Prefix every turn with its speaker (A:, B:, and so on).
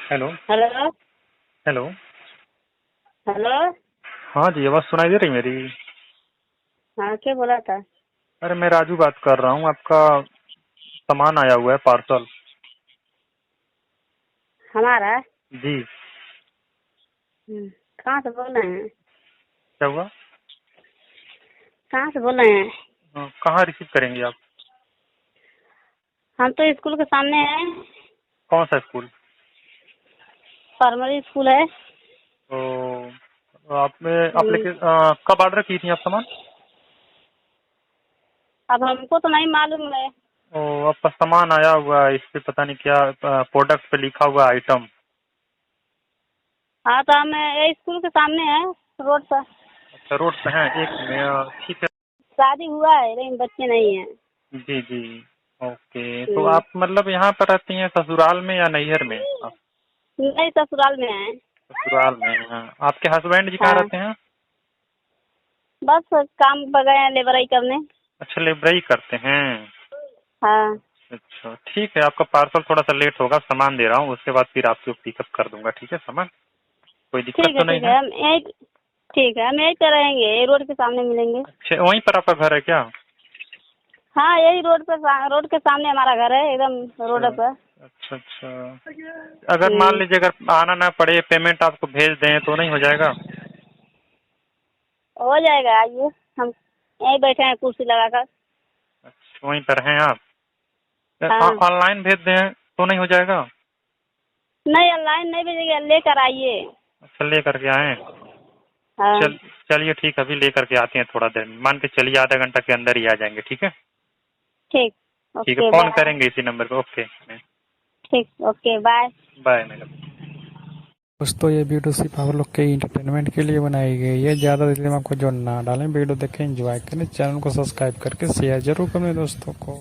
A: Hello.
B: Hello.
A: Hello.
B: Hello.
A: हाँ जी, आवाज़ सुनाई दे रही मेरी?
B: हाँ, क्या बोला था?
A: अरे मैं राजू बात कर रहा हूँ। आपका सामान आया हुआ है, पार्सल।
B: हमारा?
A: जी।
B: कहाँ से बोल रहे हैं?
A: क्या हुआ?
B: कहाँ से बोल रहे हैं?
A: कहाँ रिसीव करेंगे आप?
B: हम तो स्कूल के सामने हैं।
A: कौन सा स्कूल?
B: प्राइमरी स्कूल है।
A: तो आपने
B: हम्म,
A: कब ऑर्डर की थी आप सामान?
B: अब हमको तो नहीं मालूम है।
A: आपका सामान आया हुआ है, इस पे पता नहीं क्या प्रोडक्ट पे लिखा हुआ आइटम।
B: हाँ, तो हम ये स्कूल के सामने है, रोड पर।
A: अच्छा, रोड पे है। एक मिनट, ठीक है।
B: शादी हुआ है लेकिन बच्चे नहीं हैं।
A: जी जी। ओके, तो
B: हम्म,
A: आप मतलब यहाँ पर रहती हैं ससुराल में या नैहर में?
B: नहीं, ससुराल में है।
A: ससुराल में हैं। आपके हस्बैंड जी कहाँ
B: हाँ,
A: रहते हैं?
B: बस काम पर गए हैं लेबराई करने।
A: अच्छा, लेबराई करते हैं।
B: हाँ,
A: अच्छा ठीक है, आपका पार्सल थोड़ा सा लेट होगा, सामान दे रहा हूँ, उसके बाद फिर आपको पिकअप कर दूंगा। ठीक है, सामान कोई दिक्कत
B: ठीक
A: तो
B: है,
A: नहीं
B: ठीक
A: है?
B: है। हम यही ठीक है, हम यहीं पे रहेंगे, ये रोड के सामने मिलेंगे।
A: अच्छा, वहीं पर आपका घर है क्या?
B: हाँ, यही रोड पर, रोड के सामने हमारा घर है, एकदम रोड
A: अच्छा
B: पर।
A: अच्छा। अच्छा, अगर मान
B: हम्म,
A: लीजिए अगर आना ना पड़े, पेमेंट आपको भेज दें तो नहीं हो जाएगा?
B: हो जाएगा, आइए। हम यहीं बैठे हैं कुर्सी लगाकर।
A: अच्छा, वहीं पर हैं आप?
B: हाँ,
A: ऑनलाइन भेज दें तो नहीं हो जाएगा?
B: नहीं, ऑनलाइन नहीं भेजेंगे, लेकर आइए।
A: अच्छा, ले करके आए।
B: हाँ,
A: चल चलिए ठीक है, अभी ले करके आते हैं, थोड़ा देर में, मान के चलिए आधा घंटा के अंदर ही आ जाएंगे। ठीक है।
B: ठीक।
A: ठीक है,
B: ओके,
A: फोन
B: बाय।
A: करेंगे इसी नंबर पे। ओके।
B: ठीक, ओके, बाय।
A: Bye madam.
C: दोस्तों ये वीडियो सिर्फ आप लोग के इंटरटेनमेंट के लिए बनाई गई है। ज़्यादा दिमाग को जो ना डालें, वीडियो देखें, एंजॉय करें, चैनल को सब्सक्राइब करके शेयर जरूर करें दोस्तों को।